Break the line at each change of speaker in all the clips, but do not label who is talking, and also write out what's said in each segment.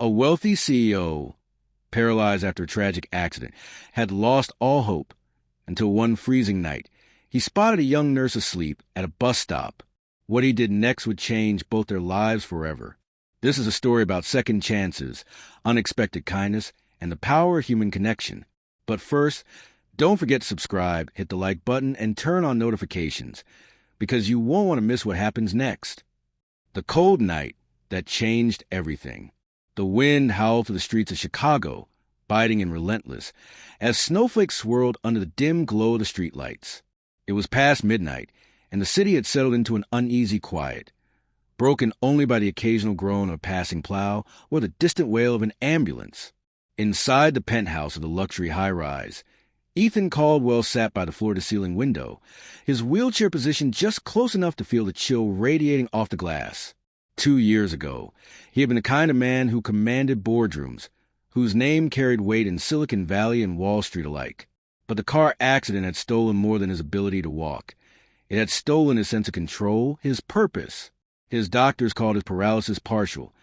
A wealthy CEO, paralyzed after a tragic accident, had lost all hope until one freezing night he spotted a young nurse asleep at a bus stop. What he did next would change both their lives forever. This is a story about second chances, unexpected kindness, and the power of human connection. But first, don't forget to subscribe, hit the like button, and turn on notifications, because you won't want to miss what happens next. The cold night that changed everything. The wind howled through the streets of Chicago, biting and relentless, as snowflakes swirled under the dim glow of the streetlights. It was past midnight, and the city had settled into an uneasy quiet, broken only by the occasional groan of a passing plow or the distant wail of an ambulance. Inside the penthouse of the luxury high-rise, Ethan Caldwell sat by the floor-to-ceiling window, his wheelchair positioned just close enough to feel the chill radiating off the glass. 2 years ago, he had been the kind of man who commanded boardrooms, whose name carried weight in Silicon Valley and Wall Street alike. But the car accident had stolen more than his ability to walk. It had stolen his sense of control, his purpose. His doctors called it paralysis partial,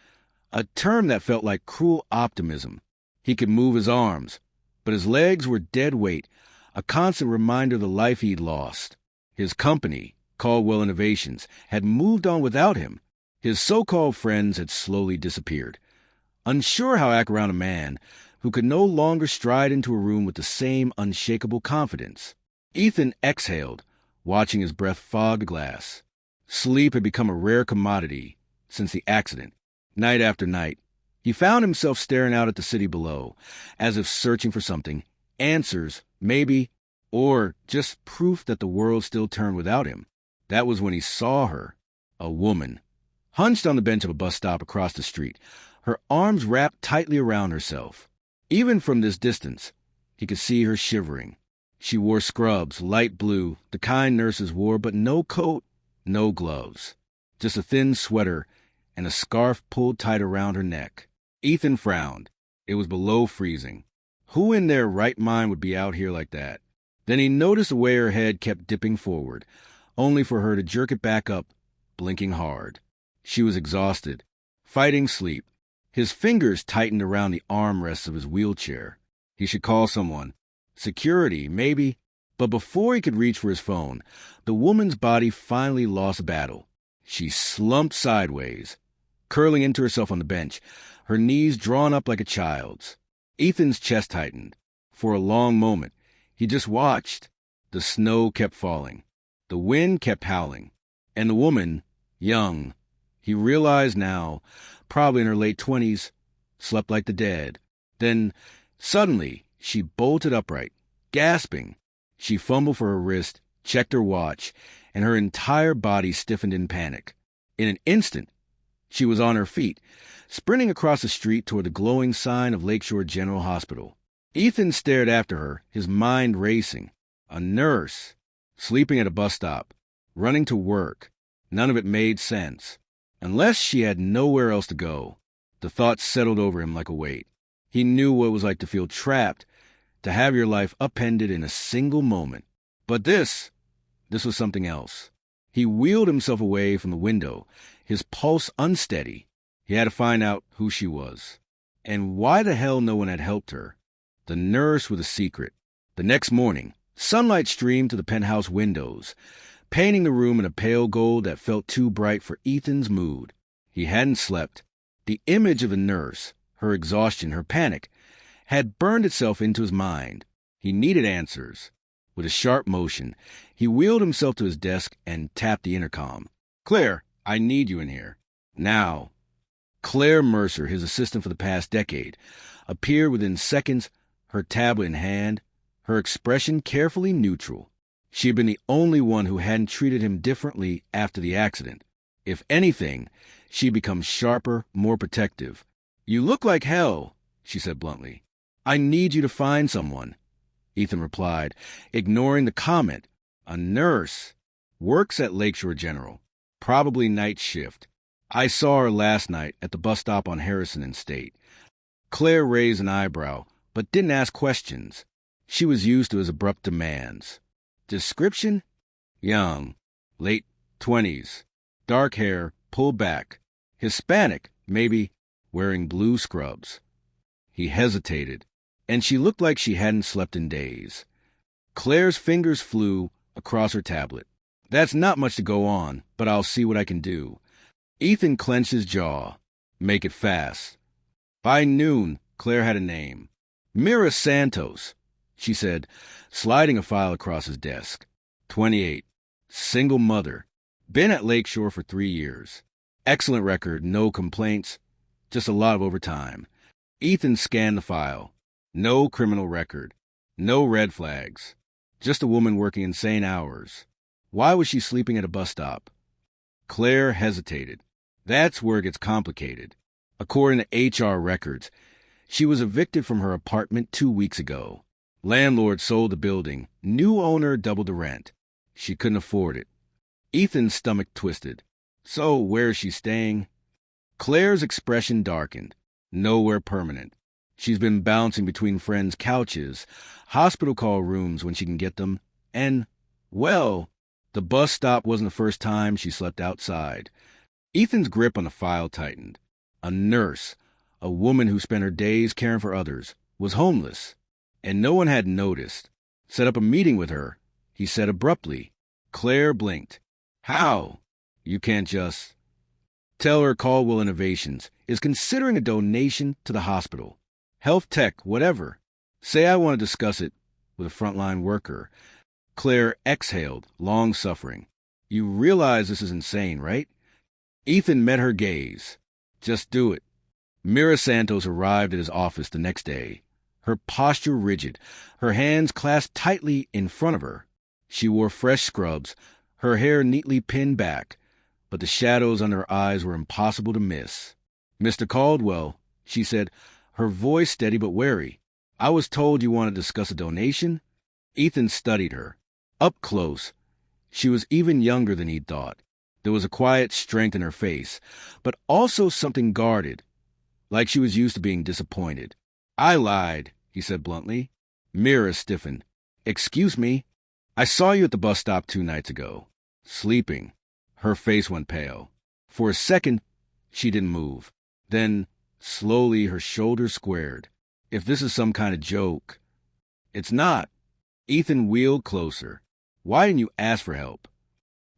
a term that felt like cruel optimism. He could move his arms, but his legs were dead weight, a constant reminder of the life he'd lost. His company, Caldwell Innovations, had moved on without him. His so-called friends had slowly disappeared. Unsure how to act around a man who could no longer stride into a room with the same unshakable confidence, Ethan exhaled, watching his breath fog the glass. Sleep had become a rare commodity since the accident. Night after night, he found himself staring out at the city below, as if searching for something, answers, maybe, or just proof that the world still turned without him. That was when he saw her, a woman, hunched on the bench of a bus stop across the street, her arms wrapped tightly around herself. Even from this distance, he could see her shivering. She wore scrubs, light blue, the kind nurses wore, but no coat, no gloves. Just a thin sweater and a scarf pulled tight around her neck. Ethan frowned. It was below freezing. Who in their right mind would be out here like that? Then he noticed the way her head kept dipping forward, only for her to jerk it back up, blinking hard. She was exhausted, fighting sleep. His fingers tightened around the armrests of his wheelchair. He should call someone. Security, maybe. But before he could reach for his phone, the woman's body finally lost battle. She slumped sideways, curling into herself on the bench, her knees drawn up like a child's. Ethan's chest tightened. For a long moment, he just watched. The snow kept falling. The wind kept howling. And the woman, young, he realized now, probably in her late 20s, slept like the dead. Then, suddenly, she bolted upright, gasping. She fumbled for her wrist, checked her watch, and her entire body stiffened in panic. In an instant, she was on her feet, sprinting across the street toward the glowing sign of Lakeshore General Hospital. Ethan stared after her, his mind racing. A nurse, sleeping at a bus stop, running to work. None of it made sense. Unless she had nowhere else to go. The thought settled over him like a weight. He knew what it was like to feel trapped, to have your life upended in a single moment. But this was something else. He wheeled himself away from the window, his pulse unsteady. He had to find out who she was. And why the hell no one had helped her. The nurse with a secret. The next morning, sunlight streamed to the penthouse windows, painting the room in a pale gold that felt too bright for Ethan's mood. He hadn't slept. The image of the nurse, her exhaustion, her panic, had burned itself into his mind. He needed answers. With a sharp motion, he wheeled himself to his desk and tapped the intercom. "Claire, I need you in here." Now. Claire Mercer, his assistant for the past decade, appeared within seconds, her tablet in hand, her expression carefully neutral. She had been the only one who hadn't treated him differently after the accident. If anything, she'd become sharper, more protective. "You look like hell," she said bluntly. "I need you to find someone," Ethan replied, ignoring the comment. "A nurse. Works at Lakeshore General. Probably night shift. I saw her last night at the bus stop on Harrison and State." Claire raised an eyebrow, but didn't ask questions. She was used to his abrupt demands. Description? Young. Late 20s. Dark hair, pulled back. Hispanic, maybe. wearing blue scrubs. He hesitated, and she looked like she hadn't slept in days. Claire's fingers flew across her tablet. That's not much to go on, but I'll see what I can do. Ethan clenched his jaw. Make it fast. By noon, Claire had a name. Mira Santos, she said, sliding a file across his desk. 28. Single mother. Been at Lakeshore for 3 years. Excellent record, no complaints, just a lot of overtime. Ethan scanned the file. No criminal record. No red flags. Just a woman working insane hours. Why was she sleeping at a bus stop? Claire hesitated. That's where it gets complicated. According to HR records, she was evicted from her apartment 2 weeks ago. Landlord sold the building. New owner doubled the rent. She couldn't afford it. Ethan's stomach twisted. So where is she staying? Claire's expression darkened. Nowhere permanent. She's been bouncing between friends' couches, hospital call rooms when she can get them, and, well, the bus stop wasn't the first time she slept outside. Ethan's grip on the file tightened. A nurse, a woman who spent her days caring for others, was homeless, and no one had noticed. Set up a meeting with her, he said abruptly. Claire blinked. How? You can't just... Tell her Caldwell Innovations is considering a donation to the hospital. Health tech, whatever. Say I want to discuss it with a frontline worker. Claire exhaled, long-suffering. You realize this is insane, right? Ethan met her gaze. Just do it. Mira Santos arrived at his office the next day, her posture rigid, her hands clasped tightly in front of her. She wore fresh scrubs, her hair neatly pinned back, but the shadows under her eyes were impossible to miss. Mr. Caldwell, she said, her voice steady but wary. I was told you wanted to discuss a donation? Ethan studied her. Up close. She was even younger than he'd thought. There was a quiet strength in her face, but also something guarded, like she was used to being disappointed. I lied, he said bluntly. Mira stiffened. Excuse me? I saw you at the bus stop 2 nights ago. Sleeping. Her face went pale. For a second, she didn't move. Then, slowly, her shoulders squared. If this is some kind of joke... It's not. Ethan wheeled closer. Why didn't you ask for help?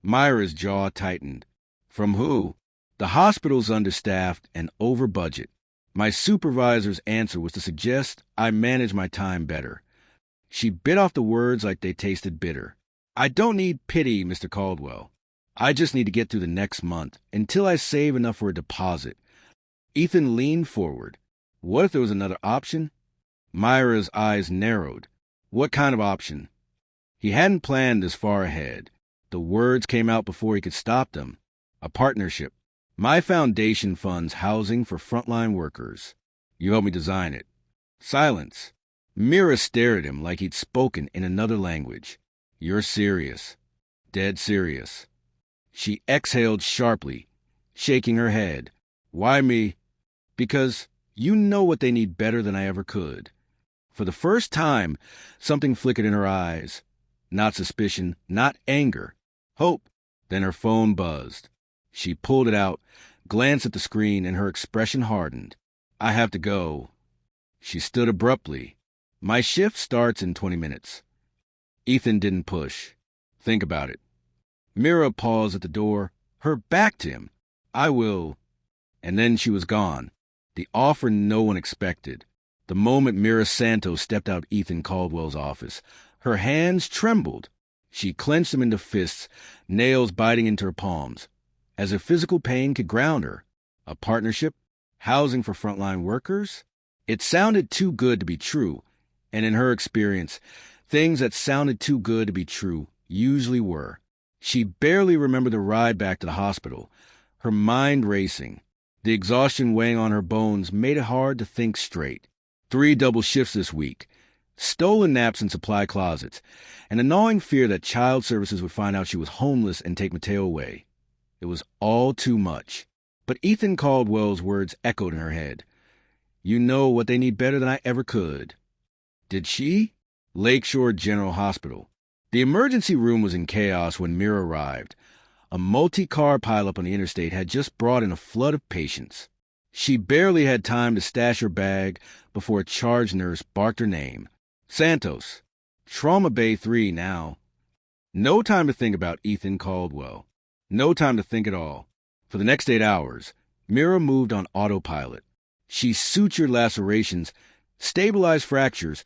Myra's jaw tightened. From who? The hospital's understaffed and over budget. My supervisor's answer was to suggest I manage my time better. She bit off the words like they tasted bitter. I don't need pity, Mr. Caldwell. I just need to get through the next month, until I save enough for a deposit. Ethan leaned forward. What if there was another option? Myra's eyes narrowed. What kind of option? He hadn't planned this far ahead. The words came out before he could stop them. A partnership. My foundation funds housing for frontline workers. You helped me design it. Silence. Mira stared at him like he'd spoken in another language. You're serious. Dead serious. She exhaled sharply, shaking her head. Why me? Because you know what they need better than I ever could. For the first time, something flickered in her eyes. Not suspicion, not anger. Hope. Then her phone buzzed. She pulled it out, glanced at the screen, and her expression hardened. I have to go. She stood abruptly. My shift starts in 20 minutes. Ethan didn't push. Think about it. Mira paused at the door, her back to him. I will. And then she was gone. The offer no one expected. The moment Mira Santos stepped out of Ethan Caldwell's office, her hands trembled. She clenched them into fists, nails biting into her palms, as if physical pain could ground her. A partnership? Housing for frontline workers? It sounded too good to be true, and in her experience, things that sounded too good to be true usually were. She barely remembered the ride back to the hospital, her mind racing. The exhaustion weighing on her bones made it hard to think straight. 3 double shifts this week, stolen naps in supply closets, and a gnawing fear that child services would find out she was homeless and take Mateo away. It was all too much. But Ethan Caldwell's words echoed in her head. You know what they need better than I ever could. Did she? Lakeshore General Hospital. The emergency room was in chaos when Mira arrived. A multi-car pileup on the interstate had just brought in a flood of patients. She barely had time to stash her bag before a charge nurse barked her name. Santos. Trauma Bay 3 now. No time to think about Ethan Caldwell. No time to think at all. For the next 8 hours, Mira moved on autopilot. She sutured lacerations, stabilized fractures,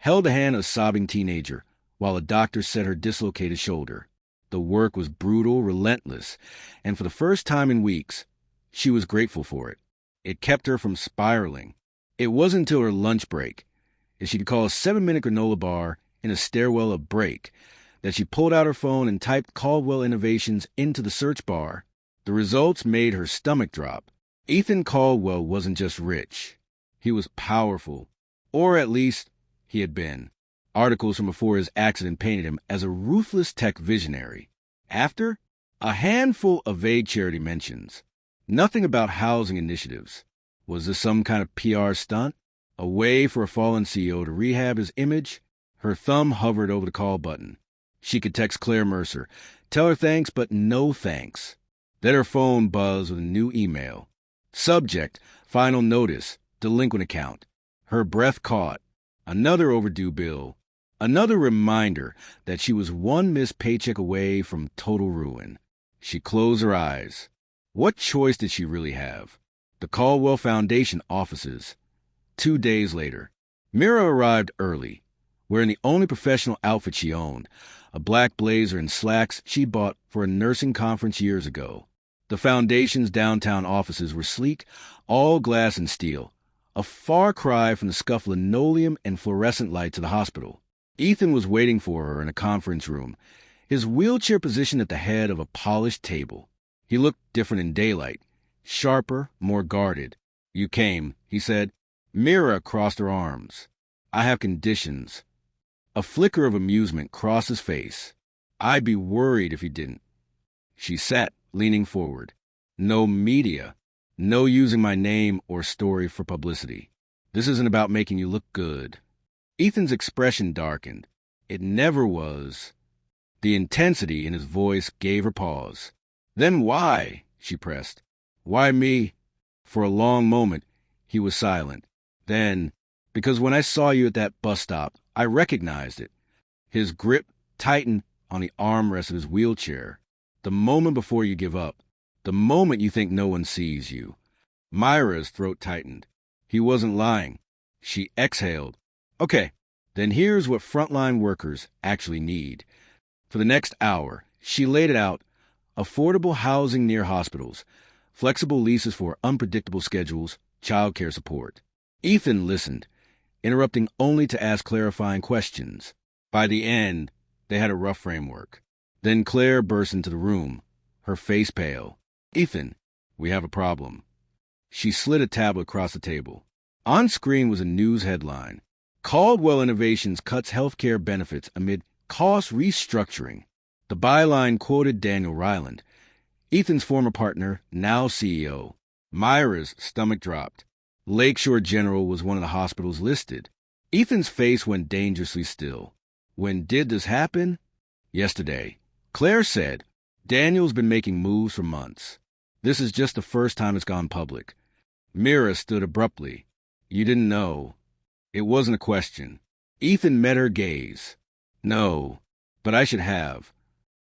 held the hand of a sobbing teenager, while a doctor set her dislocated shoulder. The work was brutal, relentless, and for the first time in weeks, she was grateful for it. It kept her from spiraling. It wasn't until her lunch break, if she could call a 7-minute granola bar in a stairwell a break, that she pulled out her phone and typed Caldwell Innovations into the search bar. The results made her stomach drop. Ethan Caldwell wasn't just rich. He was powerful. Or at least, he had been. Articles from before his accident painted him as a ruthless tech visionary. After, a handful of vague charity mentions. Nothing about housing initiatives. Was this some kind of PR stunt? A way for a fallen CEO to rehab his image? Her thumb hovered over the call button. She could text Claire Mercer, tell her thanks, but no thanks. Then her phone buzzed with a new email. Subject, final notice, delinquent account. Her breath caught. Another overdue bill. Another reminder that she was one missed paycheck away from total ruin. She closed her eyes. What choice did she really have? The Caldwell Foundation offices. 2 days later, Mira arrived early, wearing the only professional outfit she owned, a black blazer and slacks she bought for a nursing conference years ago. The Foundation's downtown offices were sleek, all glass and steel, a far cry from the scuffed linoleum and fluorescent lights of the hospital. Ethan was waiting for her in a conference room, his wheelchair positioned at the head of a polished table. He looked different in daylight, sharper, more guarded. You came, he said. Mira crossed her arms. I have conditions. A flicker of amusement crossed his face. I'd be worried if you didn't. She sat, leaning forward. No media. No using my name or story for publicity. This isn't about making you look good. Ethan's expression darkened. It never was. The intensity in his voice gave her pause. Then why? She pressed. Why me? For a long moment, he was silent. Then, because when I saw you at that bus stop, I recognized it. His grip tightened on the armrest of his wheelchair. The moment before you give up. The moment you think no one sees you. Myra's throat tightened. He wasn't lying. She exhaled. Okay, then here's what frontline workers actually need. For the next hour, she laid it out. Affordable housing near hospitals. Flexible leases for unpredictable schedules. Childcare support. Ethan listened, interrupting only to ask clarifying questions. By the end, they had a rough framework. Then Claire burst into the room, her face pale. Ethan, we have a problem. She slid a tablet across the table. On screen was a news headline. Caldwell Innovations cuts healthcare benefits amid cost restructuring. The byline quoted Daniel Ryland, Ethan's former partner, now CEO. Myra's stomach dropped. Lakeshore General was one of the hospitals listed. Ethan's face went dangerously still. When did this happen? Yesterday. Claire said, Daniel's been making moves for months. This is just the first time it's gone public. Mira stood abruptly. You didn't know. It wasn't a question. Ethan met her gaze. No, but I should have.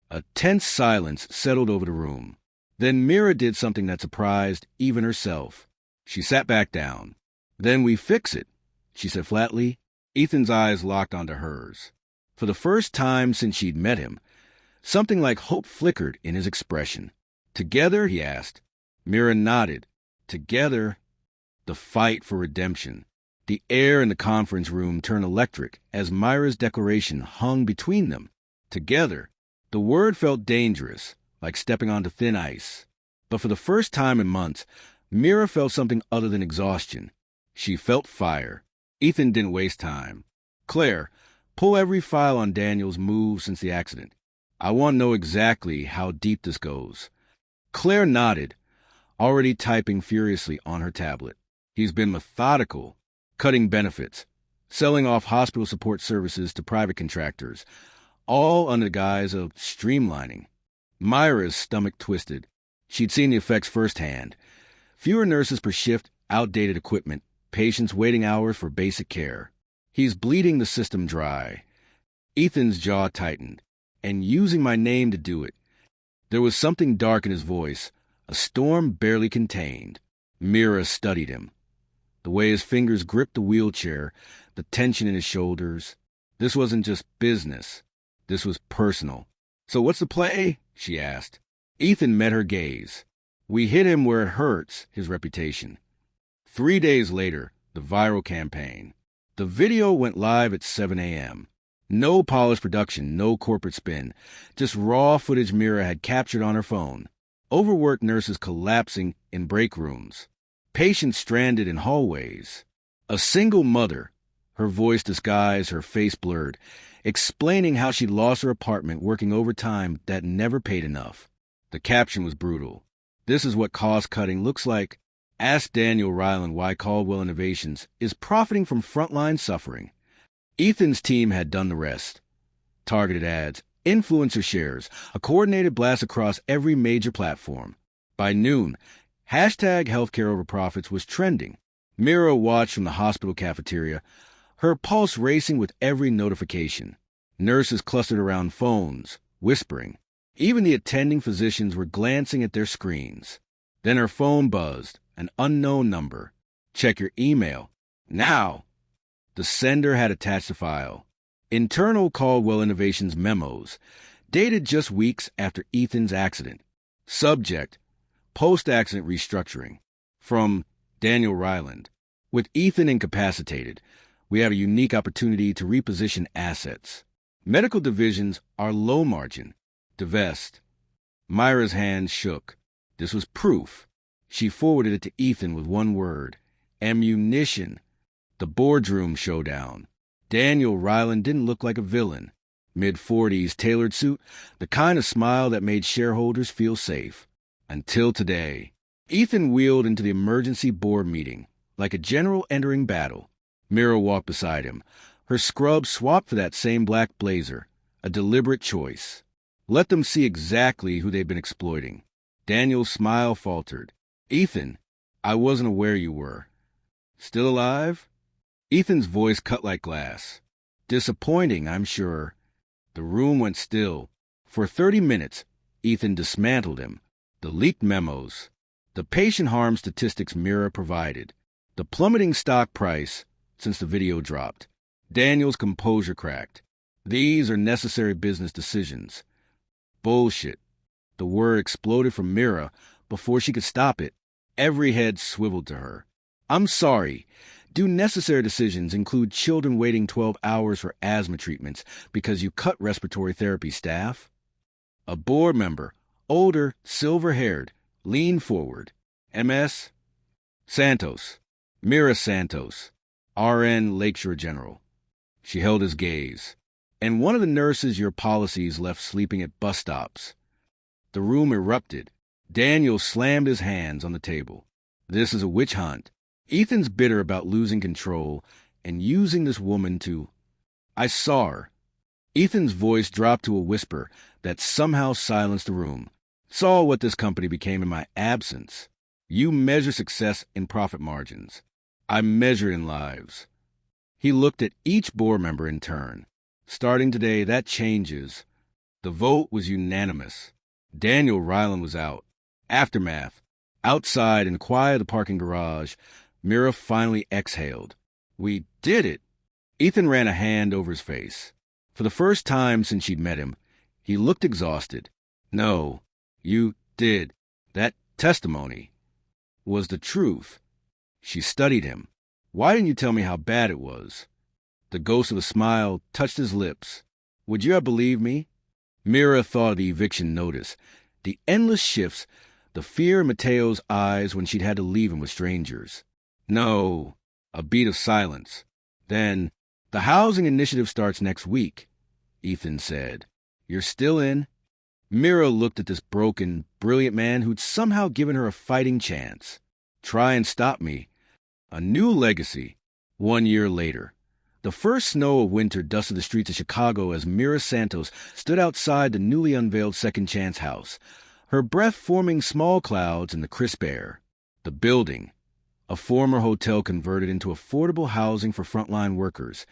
A tense silence settled over the room. Then Mira did something that surprised even herself. She sat back down. Then we fix it, she said flatly. Ethan's eyes locked onto hers. For the first time since she'd met him, something like hope flickered in his expression. Together, he asked. Mira nodded. Together, the fight for redemption. The air in the conference room turned electric as Myra's declaration hung between them. Together. The word felt dangerous, like stepping onto thin ice. But for the first time in months, Mira felt something other than exhaustion. She felt fire. Ethan didn't waste time. Claire, pull every file on Daniel's moves since the accident. I want to know exactly how deep this goes. Claire nodded, already typing furiously on her tablet. He's been methodical, cutting benefits, selling off hospital support services to private contractors, all under the guise of streamlining. Myra's stomach twisted. She'd seen the effects firsthand. Fewer nurses per shift, outdated equipment, patients waiting hours for basic care. He's bleeding the system dry. Ethan's jaw tightened, and using my name to do it. There was something dark in his voice, a storm barely contained. Mira studied him. The way his fingers gripped the wheelchair, the tension in his shoulders. This wasn't just business. This was personal. "So what's the play?" she asked. Ethan met her gaze. "We hit him where it hurts," his reputation. 3 days later, the viral campaign. The video went live at 7 a.m. No polished production, no corporate spin, just raw footage Mira had captured on her phone. Overworked nurses collapsing in break rooms. Patients stranded in hallways. A single mother, her voice disguised, her face blurred, explaining how she'd lost her apartment working overtime that never paid enough. The caption was brutal. "This is what cost-cutting looks like. Ask Daniel Ryland why Caldwell Innovations is profiting from frontline suffering." Ethan's team had done the rest. Targeted ads, influencer shares, a coordinated blast across every major platform. By noon, #healthcare over profits was trending. Mira watched from the hospital cafeteria, her pulse racing with every notification. Nurses clustered around phones, whispering. Even the attending physicians were glancing at their screens. Then her phone buzzed, an unknown number. "Check your email. Now!" The sender had attached a file. Internal Caldwell Innovations memos, dated just weeks after Ethan's accident. Subject: post-accident restructuring. From Daniel Ryland. "With Ethan incapacitated, we have a unique opportunity to reposition assets. Medical divisions are low margin. Divest." Myra's hand shook. This was proof. She forwarded it to Ethan with one word: ammunition. The boardroom showdown. Daniel Ryland didn't look like a villain. Mid-40s, tailored suit, the kind of smile that made shareholders feel safe. Until today. Ethan wheeled into the emergency board meeting, like a general entering battle. Mira walked beside him. Her scrub swapped for that same black blazer, a deliberate choice. Let them see exactly who they've been exploiting. Daniel's smile faltered. "Ethan, I wasn't aware you were. Still alive?" Ethan's voice cut like glass. "Disappointing, I'm sure." The room went still. For 30 minutes, Ethan dismantled him. The leaked memos, the patient harm statistics Mira provided, the plummeting stock price since the video dropped. Daniel's composure cracked. "These are necessary business decisions." "Bullshit." The word exploded from Mira before she could stop it. Every head swiveled to her. "I'm sorry. Do necessary decisions include children waiting 12 hours for asthma treatments because you cut respiratory therapy staff?" A board member, older, silver-haired, leaned forward. "MS? Santos. Mira Santos, RN Lakeshore General." She held his gaze. "And one of the nurses your policies left sleeping at bus stops." The room erupted. Daniel slammed his hands on the table. This is a witch hunt. Ethan's bitter about losing control and using this woman to... "I saw her." Ethan's voice dropped to a whisper that somehow silenced the room. "Saw what this company became in my absence. You measure success in profit margins. I measure it in lives." He looked at each board member in turn. "Starting today, that changes." The vote was unanimous. Daniel Ryland was out. Aftermath. Outside in the quiet of the parking garage, Mira finally exhaled. "We did it." Ethan ran a hand over his face. For the first time since she'd met him, he looked exhausted. "No, you did. That testimony was the truth." She studied him. "Why didn't you tell me how bad it was?" The ghost of a smile touched his lips. "Would you have believed me?" Mira thought of the eviction notice, the endless shifts, the fear in Mateo's eyes when she'd had to leave him with strangers. "No." A beat of silence. Then, "The housing initiative starts next week," Ethan said. "You're still in?" Mira looked at this broken, brilliant man who'd somehow given her a fighting chance. "Try and stop me." A new legacy. 1 year later. The first snow of winter dusted the streets of Chicago as Mira Santos stood outside the newly unveiled Second Chance house, her breath forming small clouds in the crisp air. The building, a former hotel converted into affordable housing for frontline workers,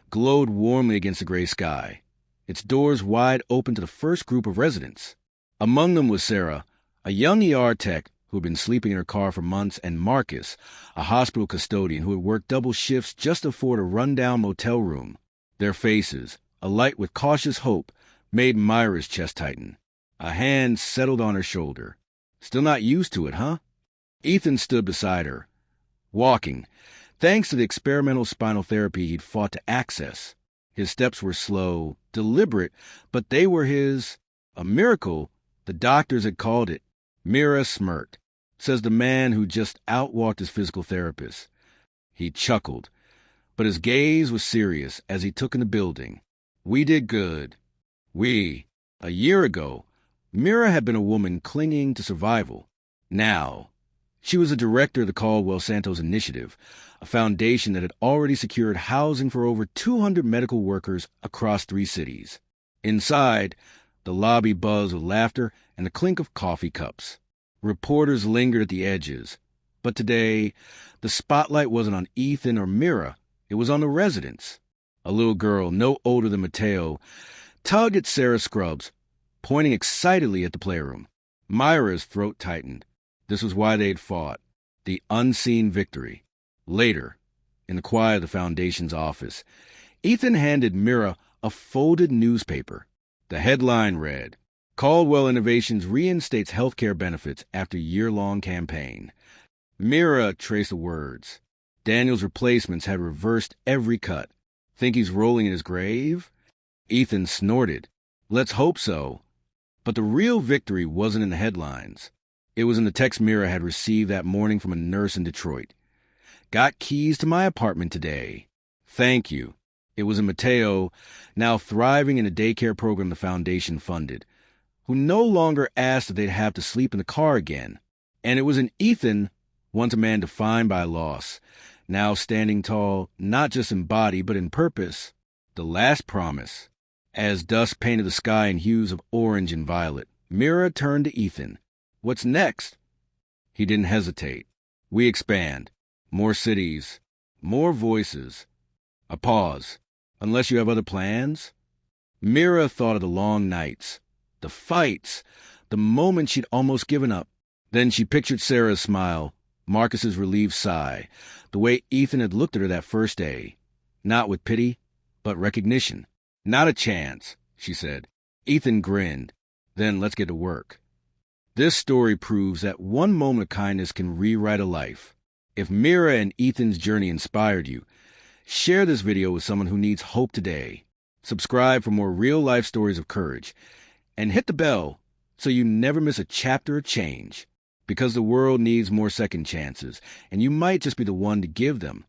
glowed warmly against the gray sky, its doors wide open to the first group of residents. Among them was Sarah, a young ER tech who had been sleeping in her car for months, and Marcus, a hospital custodian who had worked double shifts just to afford a rundown motel room. Their faces, alight with cautious hope, made Myra's chest tighten. A hand settled on her shoulder. Still not used to it, huh? Ethan stood beside her, walking, thanks to the experimental spinal therapy he'd fought to access. His steps were slow, deliberate, but they were his. A miracle, the doctors had called it. Mira smirked, says the man who just outwalked his physical therapist. He chuckled, but his gaze was serious as he took in the building. We did good. A year ago, Mira had been a woman clinging to survival. Now, she was a director of the Caldwell Santos Initiative, a foundation that had already secured housing for over 200 medical workers across 3 cities. Inside, the lobby buzzed with laughter and the clink of coffee cups. Reporters lingered at the edges. But today, the spotlight wasn't on Ethan or Mira. It was on the residents. A little girl, no older than Mateo, tugged at Sarah Scrubs, pointing excitedly at the playroom. Myra's throat tightened. This was why they'd fought. The unseen victory. Later, in the quiet of the Foundation's office, Ethan handed Mira a folded newspaper. The headline read, Caldwell Innovations reinstates healthcare benefits after year-long campaign. Mira traced the words. Daniel's replacements had reversed every cut. Think he's rolling in his grave? Ethan snorted. Let's hope so. But the real victory wasn't in the headlines. It was in the text Mira had received that morning from a nurse in Detroit. Got keys to my apartment today. Thank you. It was in Mateo, now thriving in a daycare program the Foundation funded, who no longer asked if they'd have to sleep in the car again. And it was in Ethan, once a man defined by loss, now standing tall, not just in body, but in purpose. The last promise. As dusk painted the sky in hues of orange and violet, Mira turned to Ethan. What's next? He didn't hesitate. We expand. More cities. More voices. A pause. Unless you have other plans? Mira thought of the long nights, the fights, the moments she'd almost given up. Then she pictured Sarah's smile, Marcus's relieved sigh, the way Ethan had looked at her that first day. Not with pity, but recognition. Not a chance, she said. Ethan grinned. Then let's get to work. This story proves that one moment of kindness can rewrite a life. If Mira and Ethan's journey inspired you, share this video with someone who needs hope today. Subscribe for more real-life stories of courage. And hit the bell so you never miss a chapter of change. Because the world needs more second chances, and you might just be the one to give them.